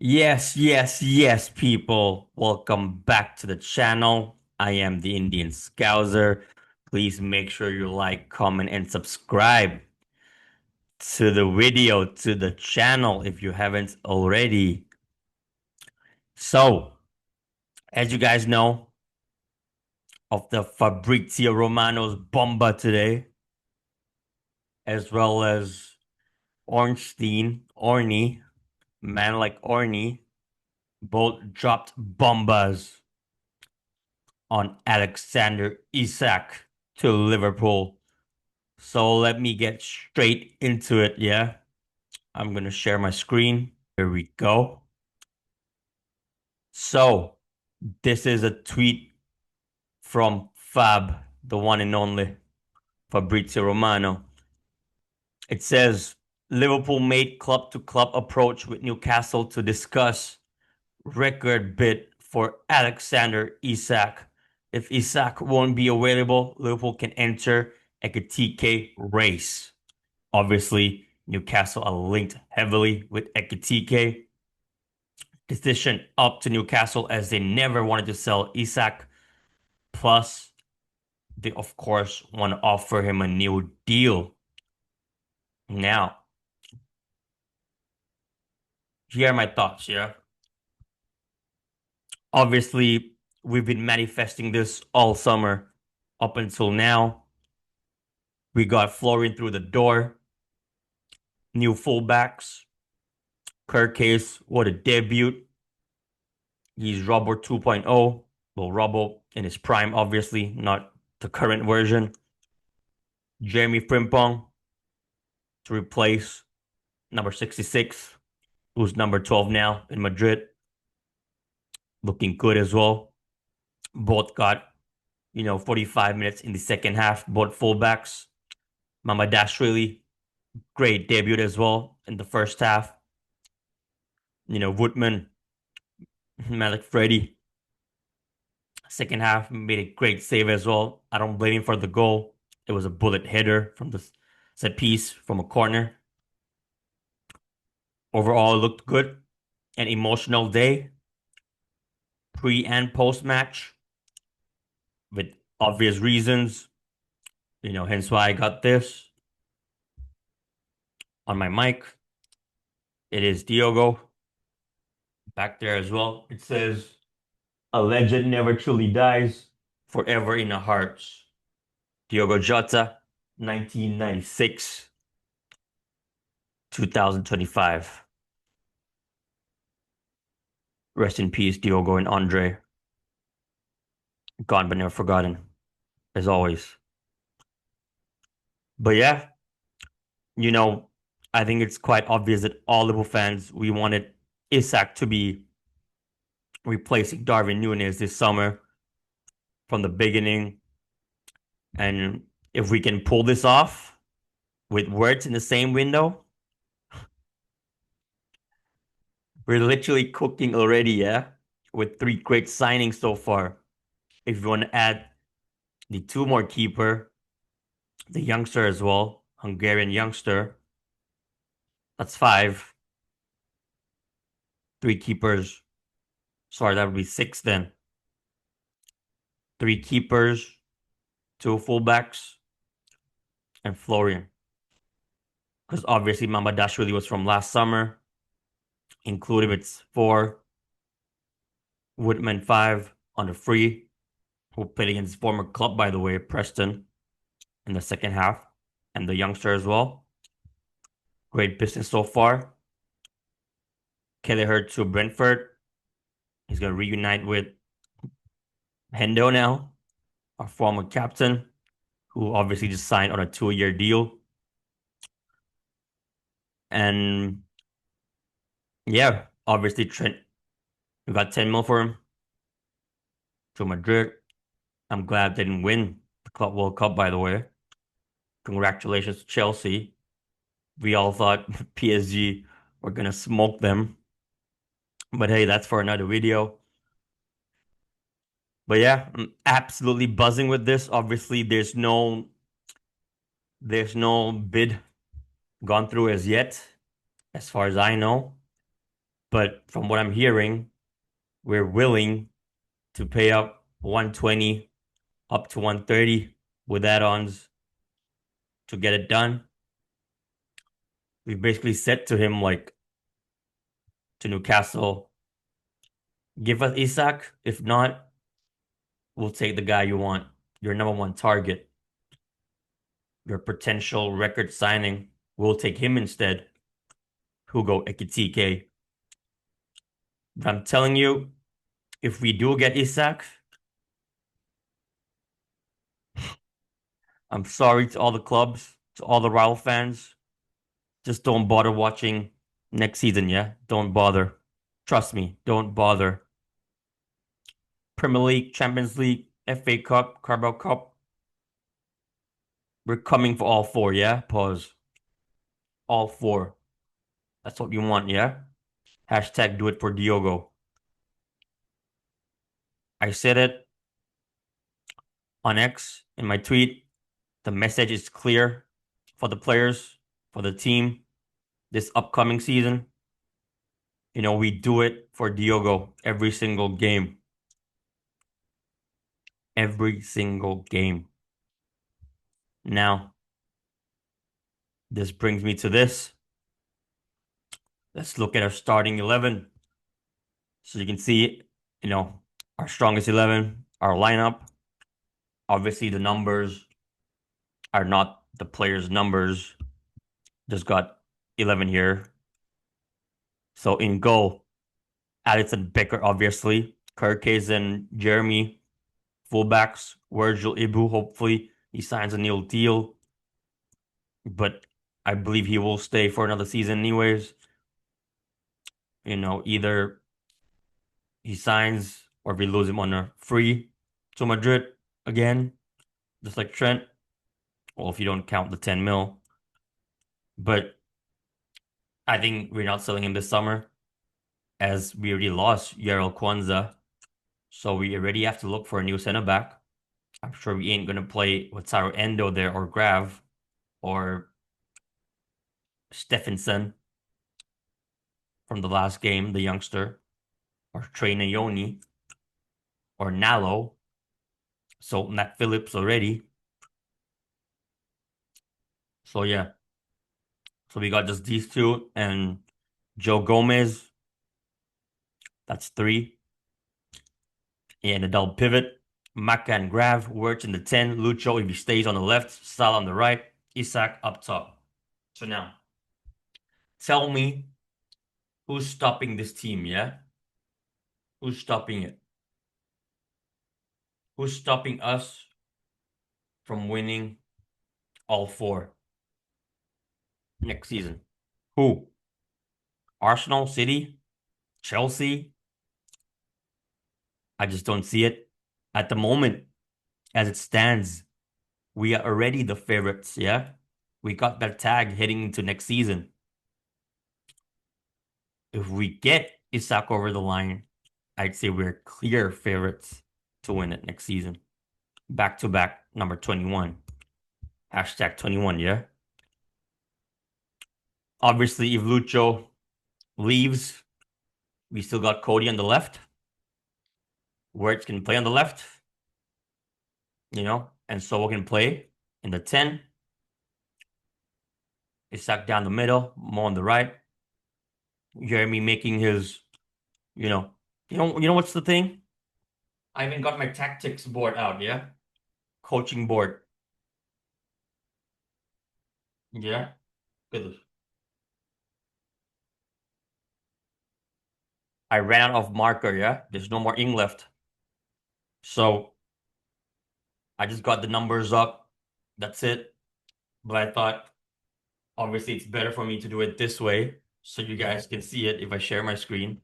Yes, people. Welcome back to the channel. I am the Indian Scouser. Please make sure you like, comment, and subscribe to the video, to the channel if you haven't already. So, as you guys know, of the Fabrizio Romano's Bomba today, as well as Orny, man like Orny, both dropped bombas on Alexander Isak to Liverpool. So let me get straight into it. Yeah, I'm going to share my screen. Here we go. So this is a tweet from Fab, the one and only Fabrizio Romano. It says Liverpool made club to club approach with Newcastle to discuss record bid for Alexander Isak. If Isak won't be available, Liverpool can enter Ekitike race. Obviously, Newcastle are linked heavily with Ekitike. Decision up to Newcastle as they never wanted to sell Isak. Plus, they of course want to offer him a new deal. Now, here are my thoughts. Yeah, obviously, we've been manifesting this all summer up until now. We got Florian through the door, new fullbacks. Kirkcase, what a debut. He's Robbo 2.0. Well, Robbo in his prime, obviously, not the current version. Jeremy Frimpong to replace number 66, who's number 12 now in Madrid. Looking good as well. Both got, 45 minutes in the second half, both fullbacks. Mamadashvili, great debut as well in the first half. Woodman, Malik Freddy, second half made a great save as well. I don't blame him for the goal. It was a bullet header from the set piece from a corner. Overall, it looked good. An emotional day, pre and post match, with obvious reasons. Hence why I got this on my mic. It is Diogo back there as well. It says, "A legend never truly dies, forever in our hearts." Diogo Jota, 1996, 2025. Rest in peace, Diogo and Andre. Gone but never forgotten, as always. But yeah, you know, I think it's quite obvious that all Liverpool fans, we wanted Isak to be replacing Darwin Nunez this summer from the beginning. And if we can pull this off with words in the same window, we're literally cooking already, yeah? With three great signings so far. If you want to add the two more keeper, the youngster as well, Hungarian youngster, that's five. Three keepers. Sorry, that would be six then. Three keepers, two fullbacks, and Florian. Because obviously Mamadashvili was from last summer, including its four, Woodman five on the free, who played against his former club, by the way, Preston, in the second half, and the youngster as well. Great business so far. Kelleher to Brentford. He's going to reunite with Hendo now, our former captain, who obviously just signed on a 2-year deal. And yeah, obviously Trent, we got 10 mil for him to Madrid. I'm glad they didn't win the Club World Cup, by the way. Congratulations to Chelsea. We all thought PSG were going to smoke them. But hey, that's for another video. But yeah, I'm absolutely buzzing with this. Obviously, there's no bid gone through as yet, as far as I know. But from what I'm hearing, we're willing to pay up 120 up to 130 with add-ons to get it done. We basically said to him, like, to Newcastle, give us Isak. If not, we'll take the guy you want, your number one target, your potential record signing. We'll take him instead, Hugo Ekitike. But I'm telling you, if we do get Isak, I'm sorry to all the clubs, to all the rival fans. Just don't bother watching next season, yeah? Don't bother. Trust me, don't bother. Premier League, Champions League, FA Cup, Carabao Cup. We're coming for all four, yeah? Pause. All four. That's what you want, yeah? Hashtag do it for Diogo. I said it on X in my tweet. The message is clear for the players, for the team this upcoming season. We do it for Diogo every single game. Every single game. Now, this brings me to this. Let's look at our starting 11. So you can see, our strongest 11, our lineup. Obviously, the numbers are not the players' numbers. Just got 11 here. So in goal, Alisson Becker, obviously. Kirkes and Jeremy. Fullbacks, Virgil Ibu, hopefully he signs a new deal. But I believe he will stay for another season anyways. Either he signs or we lose him on a free to Madrid again, just like Trent. Well, if you don't count the 10 mil. But I think we're not selling him this summer as we already lost Yarel Kwanzaa. So we already have to look for a new center back. I'm sure we ain't going to play Wataru Endo there or Grav or Stephenson from the last game, the youngster, or Trey Nayoni or Nalo. So Nat Phillips already. So yeah. So we got just these two and Joe Gomez. That's three. And a double pivot. Maka and Grav, Wirtz in the 10. Lucho, if he stays on the left. Sal on the right. Isak up top. So now, tell me who's stopping this team, yeah? Who's stopping it? Who's stopping us from winning all four next season? Who? Arsenal, City, Chelsea? I just don't see it. At the moment, as it stands, we are already the favorites, yeah? We got that tag heading into next season. If we get Isak over the line, I'd say we're clear favorites to win it next season. Back to back, number 21. Hashtag 21, yeah? Obviously, if Lucho leaves, we still got Cody on the left. Wirtz can play on the left, and so we can play in the 10. Isak down the middle, Mo on the right. Jeremy making his, what's the thing? I even got my tactics board out, yeah? Coaching board. Yeah. Good. I ran out of marker, yeah? There's no more ink left. So I just got the numbers up. That's it. But I thought, obviously, it's better for me to do it this way so you guys can see it if I share my screen.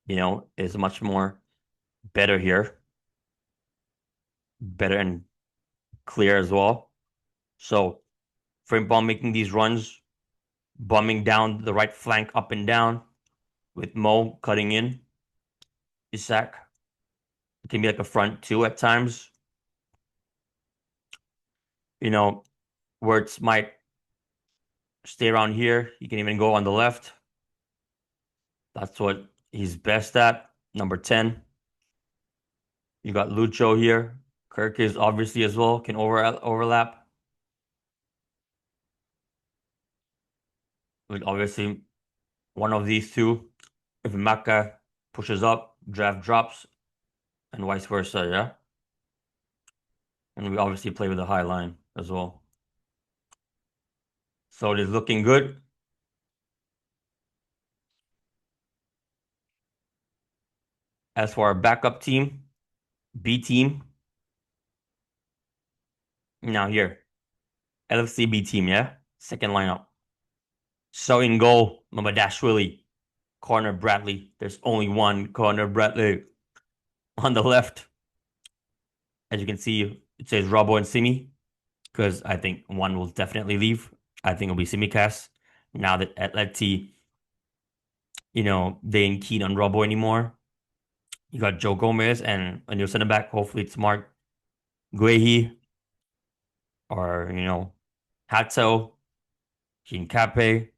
It's much more better here. Better and clear as well. So, Frimpong making these runs, bombing down the right flank up and down with Mo cutting in. Isak. It can be like a front two at times. Where it might stay around here. You can even go on the left. That's what he's best at. Number 10. You got Lucho here. Kirk is obviously as well, can overlap. With obviously one of these two. If Maka pushes up, draft drops, and vice versa, yeah? And we obviously play with a high line as well. So it is looking good. As for our backup team, B team. Now here, LFC B team, yeah? Second lineup. So in goal, Mamadashvili. Corner Bradley. There's only one corner Bradley. On the left, as you can see, it says Robbo and Simi, because I think one will definitely leave. I think it'll be Simicast. Now that Atleti, they ain't keen on Robbo anymore. You got Joe Gomez and a new center back. Hopefully it's Mark Guehi or, Hato, Cape,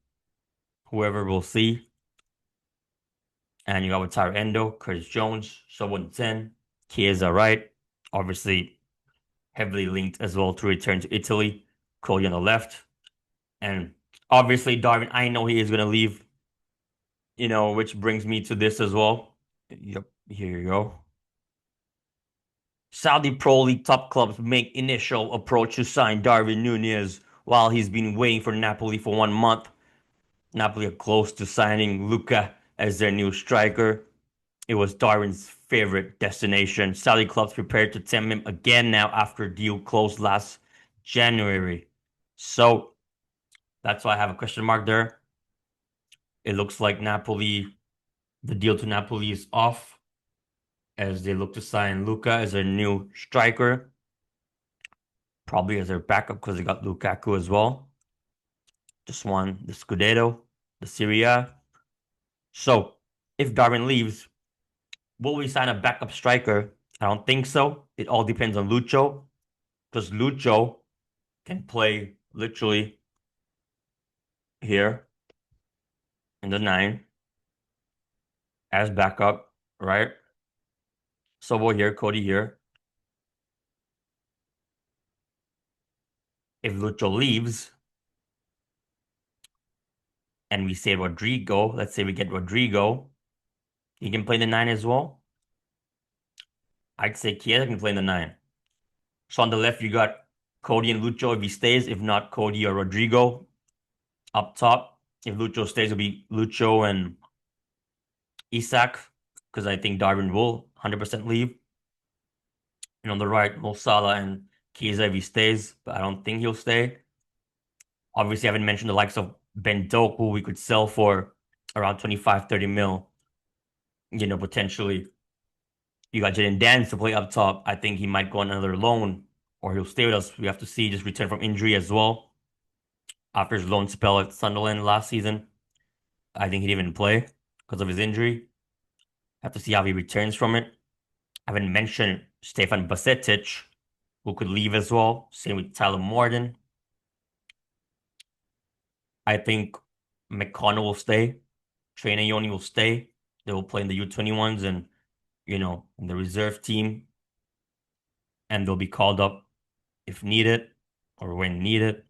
whoever we'll see. And you got Wataru Endo, Curtis Jones, Someone 10, Chiesa right. Obviously, heavily linked as well to return to Italy. Coley on the left. And obviously, Darwin, I know he is going to leave, which brings me to this as well. Yep, here you go. Saudi Pro League top clubs make initial approach to sign Darwin Nunez while he's been waiting for Napoli for 1 month. Napoli are close to signing Luca as their new striker. It was Darwin's favorite destination. Saudi clubs prepared to tempt him again now after a deal closed last January. So that's why I have a question mark there. It looks like the deal to Napoli is off as they look to sign Luca as their new striker. Probably as their backup because they got Lukaku as well. Just won the Scudetto, the Serie A. So if Darwin leaves, will we sign a backup striker? I don't think so. It all depends on Lucho because Lucho can play literally here in the 9 as backup, right? Sobo here, Cody here. If Lucho leaves and we say Rodrigo, let's say we get Rodrigo, he can play the 9 as well. I'd say Chiesa can play in the 9. So on the left, you got Cody and Lucho if he stays. If not, Cody or Rodrigo. Up top, if Lucho stays, it'll be Lucho and Isak, because I think Darwin will 100% leave. And on the right, Mo Salah and Chiesa if he stays, but I don't think he'll stay. Obviously, I haven't mentioned the likes of Ben Doak, who we could sell for around 25, 30 mil, potentially. You got Jaden Dance to play up top. I think he might go on another loan or he'll stay with us. We have to see, just return from injury as well. After his loan spell at Sunderland last season, I think he didn't even play because of his injury. Have to see how he returns from it. I haven't mentioned Stefan Basetic, who could leave as well. Same with Tyler Morton. I think McConnell will stay. Trainer Yoni will stay. They will play in the U21s and, in the reserve team. And they'll be called up if needed or when needed.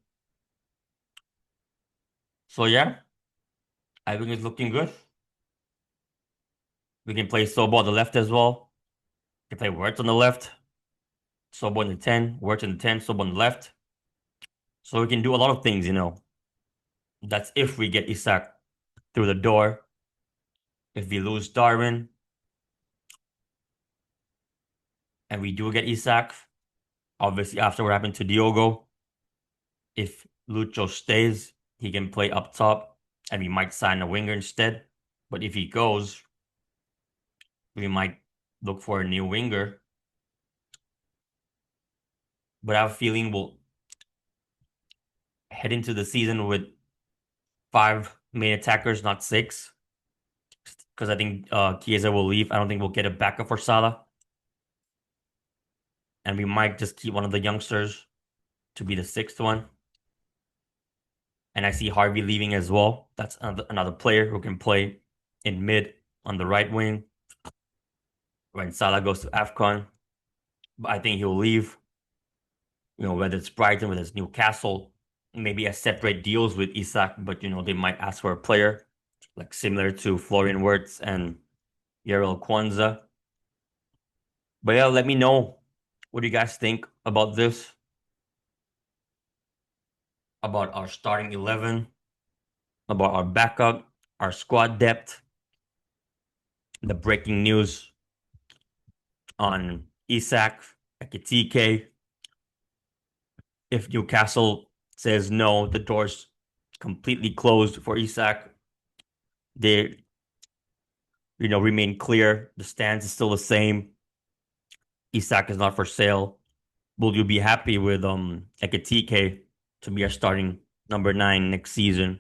So yeah, I think it's looking good. We can play Sobo on the left as well. We can play Wirtz on the left. Sobo in the 10, Wirtz in the 10, Sobo on the left. So we can do a lot of things, That's if we get Isak through the door. If we lose Darwin and we do get Isak, obviously after what happened to Diogo, if Lucho stays, he can play up top and we might sign a winger instead. But if he goes, we might look for a new winger. But I have a feeling we'll head into the season with 5 main attackers, not 6. Because I think Chiesa will leave. I don't think we'll get a backup for Salah. And we might just keep one of the youngsters to be the 6th one. And I see Harvey leaving as well. That's another player who can play in mid on the right wing when Salah goes to AFCON. But I think he'll leave, whether it's Brighton, whether it's Newcastle, maybe a separate deals with Isak, but they might ask for a player like similar to Florian Wirtz and Yarel Kwanzaa. But yeah, let me know what do you guys think about this, about our starting 11, about our backup, our squad depth, the breaking news on Isak, Ekitike. If Newcastle says no, the door's completely closed for Isak. They, remain clear. The stance is still the same. Isak is not for sale. Will you be happy with Ekitike to be our starting number 9 next season?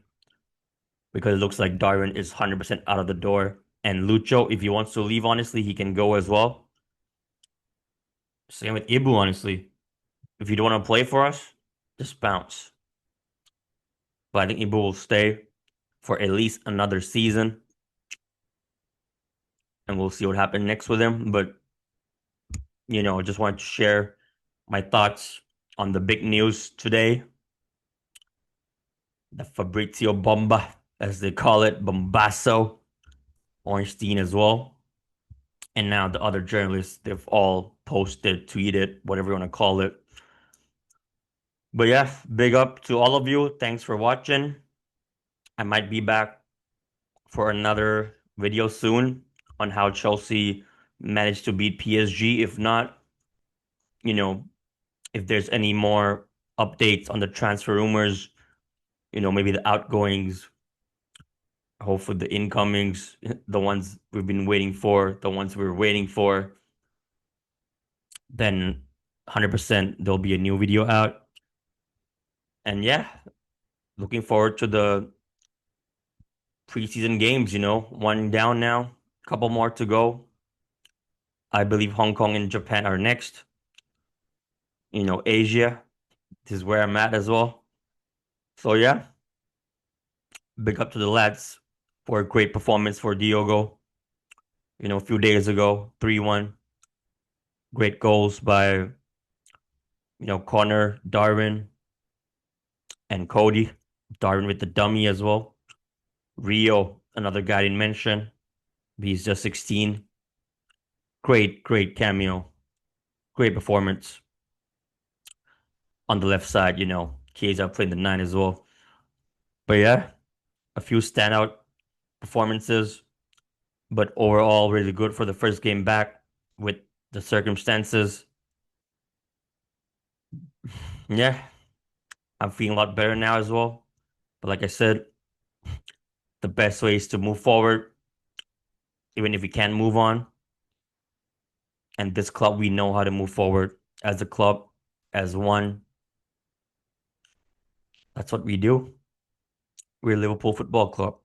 Because it looks like Darwin is 100% out of the door. And Lucho, if he wants to leave, honestly, he can go as well. Same with Ibu, honestly. If you don't want to play for us, just bounce. But I think Ibu will stay for at least another season. And we'll see what happens next with him. But, just wanted to share my thoughts on the big news today. The Fabrizio Bomba, as they call it, Bombasso, Ornstein as well. And now the other journalists, they've all posted, tweeted, whatever you want to call it. But yeah, big up to all of you. Thanks for watching. I might be back for another video soon on how Chelsea managed to beat PSG. If not, if there's any more updates on the transfer rumors, maybe the outgoings, hopefully the incomings, the ones we've been waiting for, the ones we were waiting for, then 100% there'll be a new video out. And yeah, looking forward to the preseason games, one down now, a couple more to go. I believe Hong Kong and Japan are next. Asia, this is where I'm at as well. So yeah, big up to the lads for a great performance for Diogo. A few days ago, 3-1. Great goals by, Connor, Darwin, and Cody. Darwin with the dummy as well. Rio, another guy I didn't mention. He's just 16. Great cameo. Great performance. On the left side, Chiesa playing the 9 as well. But yeah, a few standout performances, but overall really good for the first game back with the circumstances. Yeah, I'm feeling a lot better now as well. But like I said, the best way is to move forward, even if we can't move on. And this club, we know how to move forward as a club, as one. That's what we do. We're Liverpool Football Club.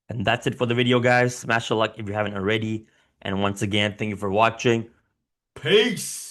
And that's it for the video, guys. Smash a like if you haven't already. And once again, thank you for watching. Peace!